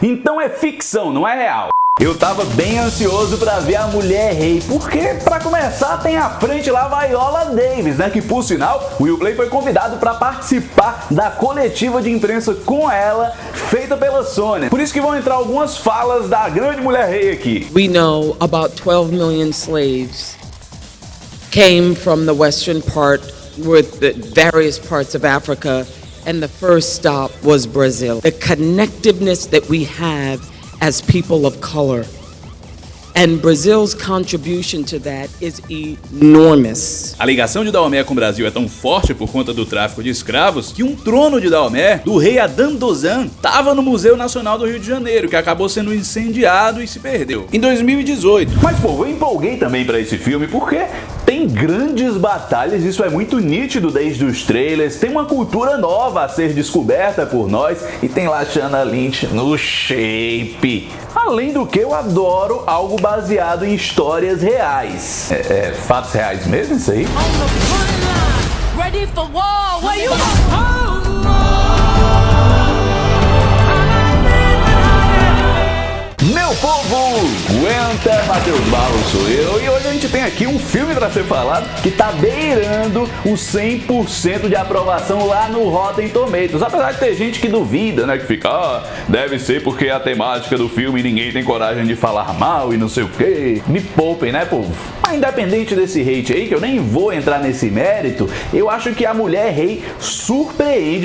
Então é ficção, não é real. Eu tava bem ansioso pra ver a Mulher Rei, porque pra começar tem à frente lá a Viola Davis, né? Que por sinal, o Will Play foi convidado pra participar da coletiva de imprensa com ela, feita pela Sony. Por isso que vão entrar algumas falas da grande Mulher Rei aqui. We know about 12 million slaves came from the western part with the various parts of Africa, and the first stop was Brazil. The connectiveness that we have as people of color, and Brazil's contribution to that is enormous. A ligação de Daomé com o Brasil é tão forte por conta do tráfico de escravos que um trono de Daomé, do rei Adam Dozan, estava no Museu Nacional do Rio de Janeiro, que acabou sendo incendiado e se perdeu em 2018. Mas pô, eu empolguei também para esse filme porque tem grandes batalhas, isso é muito nítido desde os trailers, tem uma cultura nova a ser descoberta por nós e tem lá Lashana Lynch no shape. Além do que eu adoro algo baseado em histórias reais. Fatos reais mesmo isso aí? Meu povo, aguenta, Matheus Barros sou eu, e hoje a gente tem aqui um filme pra ser falado que tá beirando o 100% de aprovação lá no Rotten Tomatoes, apesar de ter gente que duvida, né, que fica, deve ser porque é a temática do filme e ninguém tem coragem de falar mal e não sei o que. Me poupem, né, povo? Mas independente desse hate aí, que eu nem vou entrar nesse mérito, eu acho que a Mulher Rei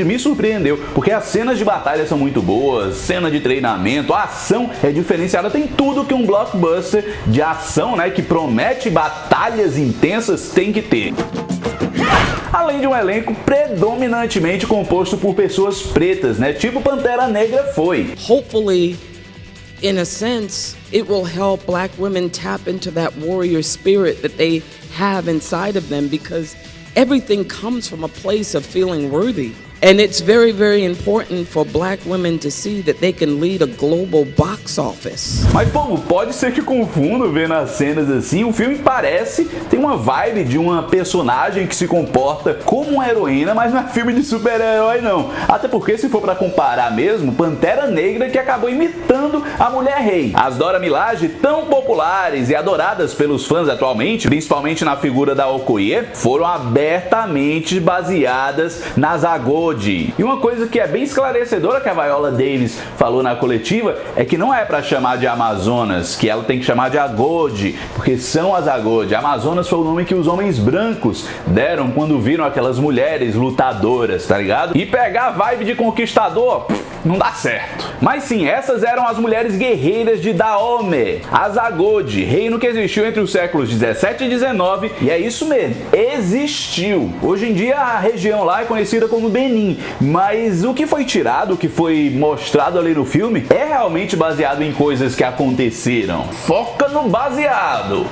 me surpreendeu, porque as cenas de batalha são muito boas, cena de treinamento, a ação é diferenciada, tem tudo que um blockbuster de ação, né, que promete batalhas intensas tem que ter. Além de um elenco predominantemente composto por pessoas pretas, né, tipo Pantera Negra foi. Hopefully, in a sense, it will help black women tap into that warrior spirit that they have inside of them, because everything comes from a place of feeling worthy. And it's very, very important for black women to see that they can lead a global box office. Mas, povo, pode ser que confundo vendo as cenas assim. O filme tem uma vibe de uma personagem que se comporta como uma heroína, mas não é filme de super-herói, não. Até porque, se for pra comparar mesmo, Pantera Negra que acabou imitando a Mulher Rei. As Dora Milaje, tão populares e adoradas pelos fãs atualmente, principalmente na figura da Okoye, foram abertamente baseadas nas Agode. E uma coisa que é bem esclarecedora que a Viola Davis falou na coletiva é que não é pra chamar de Amazonas, que ela tem que chamar de Agode, porque são as Agode. Amazonas foi o nome que os homens brancos deram quando viram aquelas mulheres lutadoras, tá ligado? E pegar a vibe de conquistador, não dá certo. Mas sim, essas eram as mulheres guerreiras de Daomé, as Agode, reino que existiu entre os séculos 17 e 19, e é isso mesmo, existiu. Hoje em dia a região lá é conhecida como Benin, mas o que foi tirado, o que foi mostrado ali no filme, é realmente baseado em coisas que aconteceram. Foca no baseado.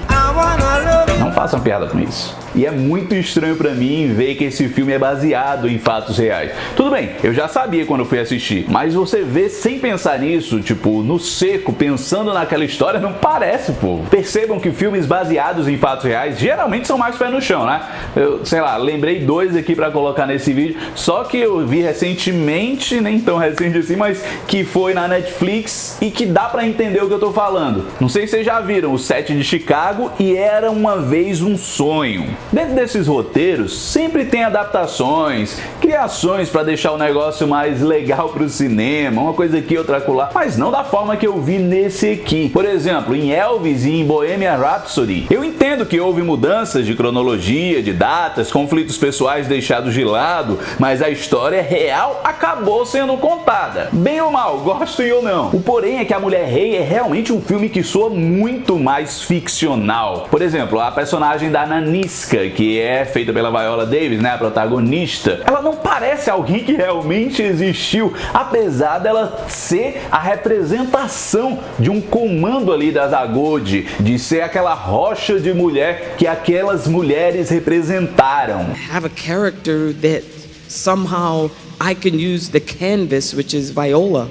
Não façam piada com isso. E é muito estranho pra mim ver que esse filme é baseado em fatos reais. Tudo bem, eu já sabia quando eu fui assistir, mas você vê sem pensar nisso, tipo, no seco, pensando naquela história, não parece, povo. Percebam que filmes baseados em fatos reais geralmente são mais pé no chão, né? Eu, sei lá, lembrei dois aqui pra colocar nesse vídeo, só que eu vi recentemente, nem tão recente assim, mas que foi na Netflix e que dá pra entender o que eu tô falando. Não sei se vocês já viram o Set de Chicago e Era Uma Vez um Sonho. Dentro desses roteiros sempre tem adaptações, criações para deixar o negócio mais legal pro cinema, uma coisa aqui, outra acolá, mas não da forma que eu vi nesse aqui. Por exemplo, em Elvis e em Bohemian Rhapsody, eu entendo que houve mudanças de cronologia, de datas, conflitos pessoais deixados de lado, mas a história real acabou sendo contada. Bem ou mal, gostem ou não. O porém é que a Mulher Rei é realmente um filme que soa muito mais ficcional. Por exemplo, a personagem da Nanisca, que é feita pela Viola Davis, né, a protagonista, ela não parece alguém que realmente existiu, apesar dela ser a representação de um comando ali das Agode, de ser aquela rocha de mulher que aquelas mulheres representaram. Have a character that somehow I can use the canvas, which is Viola.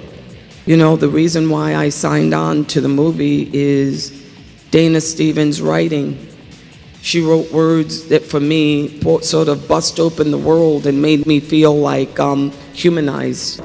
You know, the reason why I signed on to the movie is Dana Stevens' writing. She wrote words that for me sort of bust open the world and made me feel like humanized.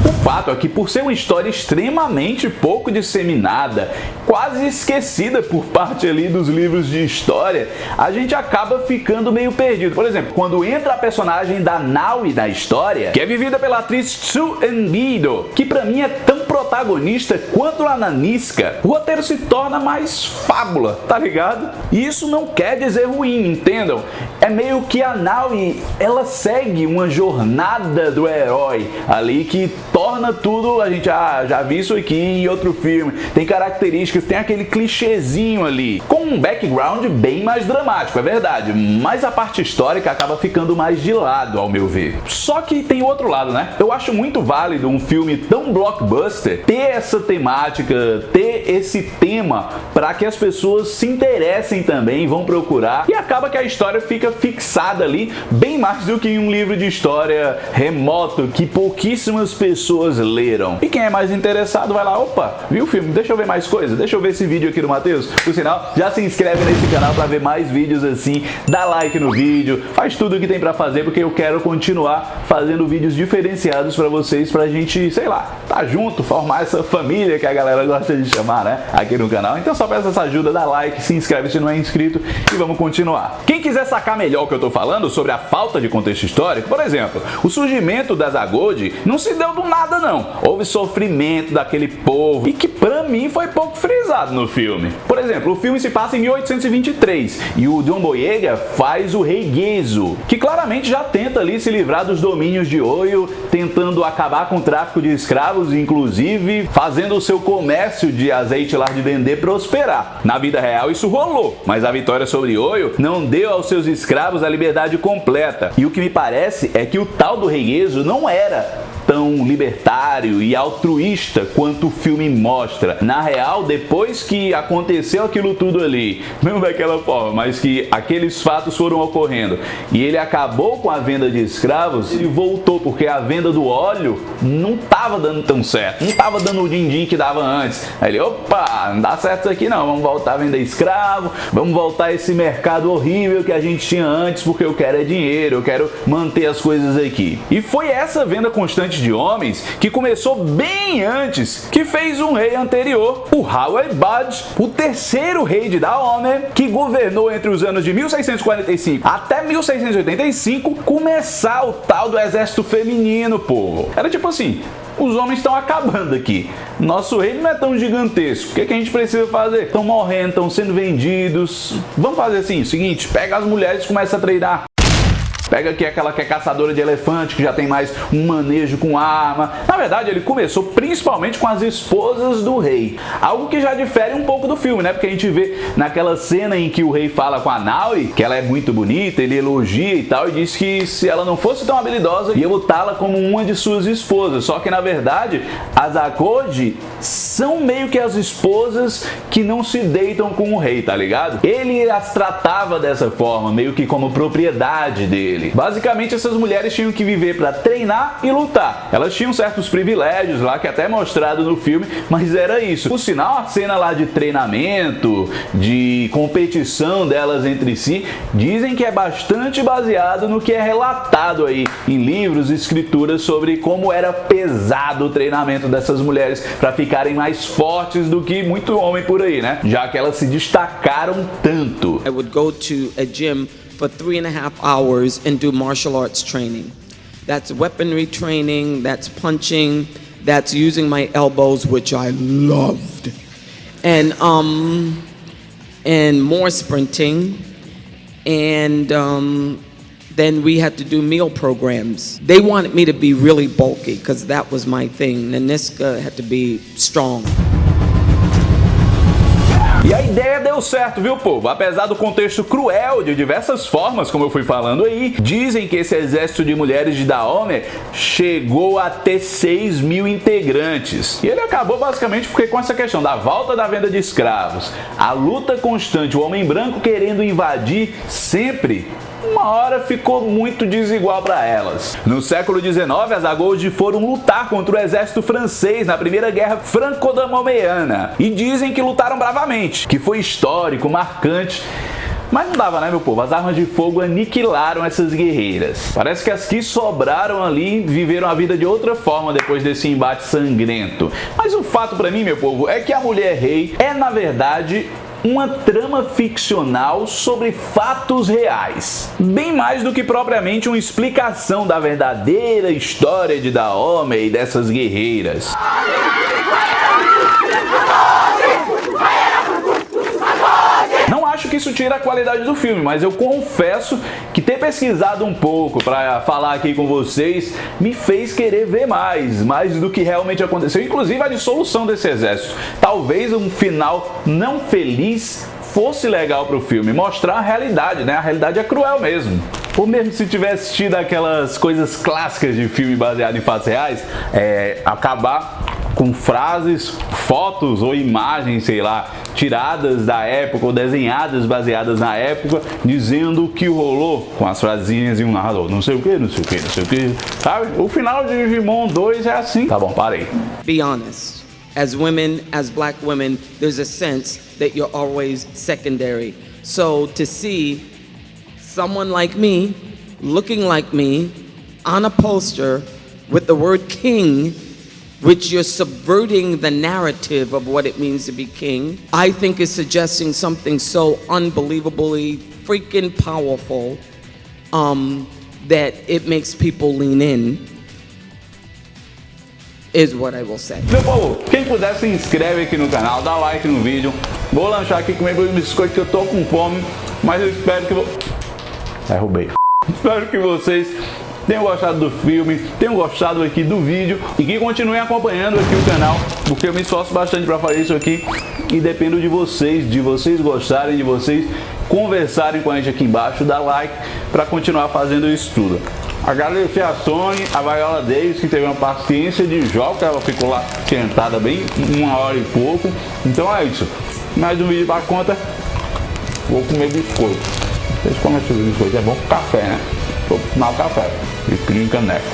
O fato é que, por ser uma história extremamente pouco disseminada, quase esquecida por parte ali dos livros de história, a gente acaba ficando meio perdido. Por exemplo, quando entra a personagem da Naui na história, que é vivida pela atriz Tsu Engido, que pra mim é tão protagonista quanto a Nanisca, o roteiro se torna mais fábula, tá ligado? E isso não quer dizer ruim, entendam? É meio que a Naui, ela segue uma jornada do herói ali que torna tudo, a gente já viu isso aqui em outro filme, tem características, tem aquele clichêzinho ali, com um background bem mais dramático, é verdade, mas a parte histórica acaba ficando mais de lado, ao meu ver. Só que tem o outro lado, né? Eu acho muito válido um filme tão blockbuster ter essa temática, ter esse tema, para que as pessoas se interessem também, vão procurar, e acaba que a história fica fixada ali, bem mais do que em um livro de história remoto que pouquíssimas pessoas leram. E quem é mais interessado vai lá, opa, viu o filme? Deixa eu ver mais coisas, deixa eu ver esse vídeo aqui do Matheus. Por sinal, já se inscreve nesse canal para ver mais vídeos assim, dá like no vídeo, faz tudo o que tem para fazer, porque eu quero continuar fazendo vídeos diferenciados para vocês, pra gente, sei lá, tá junto, formar essa família que a galera gosta de chamar, né, aqui no canal. Então só peço essa ajuda, dá like, se inscreve se não é inscrito e vamos continuar. Quem quiser sacar melhor o que eu tô falando sobre a falta de contexto histórico, por exemplo, o surgimento das Agode não se deu do nada não, houve sofrimento daquele povo, e que pra mim foi pouco frisado no filme. Por exemplo, o filme se passa em 1823 e o John Boyega faz o rei Gezo, que claramente já tenta ali se livrar dos domínios de Oyo, tentando acabar com o tráfico de escravos, inclusive fazendo o seu comércio de azeite lá de dendê prosperar. Na vida real isso rolou, mas a vitória sobre Oyo não deu aos seus escravos a liberdade completa. E o que me parece é que o tal do rei Gezo não era tão libertário e altruísta quanto o filme mostra. Na real, depois que aconteceu aquilo tudo ali, não daquela forma, mas que aqueles fatos foram ocorrendo e ele acabou com a venda de escravos, ele voltou, porque a venda do óleo não estava dando tão certo, não estava dando o din-din que dava antes. Aí ele, opa, não dá certo isso aqui não, vamos voltar a vender escravo, vamos voltar a esse mercado horrível que a gente tinha antes, porque eu quero é dinheiro, eu quero manter as coisas aqui. E foi essa venda constante de homens que começou bem antes, que fez um rei anterior, o Howard Bud, o terceiro rei de Dahomey, que governou entre os anos de 1645 até 1685, começar o tal do exército feminino, povo. Era tipo assim, os homens estão acabando aqui, nosso reino não é tão gigantesco, o que a gente precisa fazer? Estão morrendo, estão sendo vendidos, vamos fazer assim, o seguinte, pega as mulheres e começa a treinar. Pega aqui aquela que é caçadora de elefante, que já tem mais um manejo com arma. Na verdade, ele começou principalmente com as esposas do rei. Algo que já difere um pouco do filme, né? Porque a gente vê naquela cena em que o rei fala com a Naui, que ela é muito bonita, ele elogia e tal, e diz que se ela não fosse tão habilidosa, ia botá-la como uma de suas esposas. Só que, na verdade, as Agode são meio que as esposas que não se deitam com o rei, tá ligado? Ele as tratava dessa forma, meio que como propriedade dele. Basicamente, essas mulheres tinham que viver para treinar e lutar. Elas tinham certos privilégios lá, que até é mostrado no filme, mas era isso. Por sinal, a cena lá de treinamento, de competição delas entre si, dizem que é bastante baseado no que é relatado aí em livros, escrituras sobre como era pesado o treinamento dessas mulheres para ficarem mais fortes do que muito homem por aí, né? Já que elas se destacaram tanto. I would go to a gym for 3.5 hours and do martial arts training. That's weaponry training, that's punching, that's using my elbows, which I loved. And more sprinting. And then we had to do meal programs. They wanted me to be really bulky because that was my thing. Nanisca had to be strong. E a ideia deu certo, viu, povo? Apesar do contexto cruel de diversas formas, como eu fui falando aí, dizem que esse exército de mulheres de Dahomey chegou a ter 6 mil integrantes. E ele acabou basicamente porque com essa questão da volta da venda de escravos, a luta constante, o homem branco querendo invadir sempre, uma hora ficou muito desigual para elas. No século XIX, as Agode foram lutar contra o exército francês na Primeira Guerra Franco-Damoméana e dizem que lutaram bravamente, que foi histórico, marcante. Mas não dava, né, meu povo? As armas de fogo aniquilaram essas guerreiras. Parece que as que sobraram ali viveram a vida de outra forma depois desse embate sangrento. Mas o fato pra mim, meu povo, é que a Mulher Rei é, na verdade, uma trama ficcional sobre fatos reais. Bem mais do que propriamente uma explicação da verdadeira história de Daomey e dessas guerreiras. Não acho que isso tira a qualidade do filme, mas eu confesso que ter pesquisado um pouco para falar aqui com vocês me fez querer ver mais do que realmente aconteceu, inclusive a dissolução desse exército. Talvez um final não feliz fosse legal pro filme, mostrar a realidade, né? A realidade é cruel mesmo. Ou mesmo se tivesse tido aquelas coisas clássicas de filme baseado em fatos reais, acabar com frases, fotos ou imagens, sei lá, tiradas da época ou desenhadas baseadas na época, dizendo o que rolou com as frasinhas e um narrador, não sei o que, não sei o que, não sei o que, sabe? O final de Digimon 2 é assim. Tá bom, parei. Be honest. As women, as black women, there's a sense that you're always secondary. So to see someone like me, looking like me, on a poster with the word king, which you're subverting the narrative of what it means to be king, I think is suggesting something so unbelievably freaking powerful that it makes people lean in, is what I will say. Meu povo, quem puder se inscreve aqui no canal, dá like no vídeo. Vou lanchar aqui comer um biscoito que eu tô com fome, mas eu espero que derrubei. Espero que vocês tenham gostado do filme, tenham gostado aqui do vídeo e que continuem acompanhando aqui o canal, porque eu me esforço bastante para fazer isso aqui e dependo de vocês gostarem, de vocês conversarem com a gente aqui embaixo, dar like para continuar fazendo isso tudo. Agradecer a Sony, a Viola Davis, que teve uma paciência de jogo, que ela ficou lá sentada bem 1h e pouco. Então é isso. Mais um vídeo para conta. Vou comer biscoito. Vocês comem esse biscoito, é bom com café, né? Vou tomar o café. E caneco.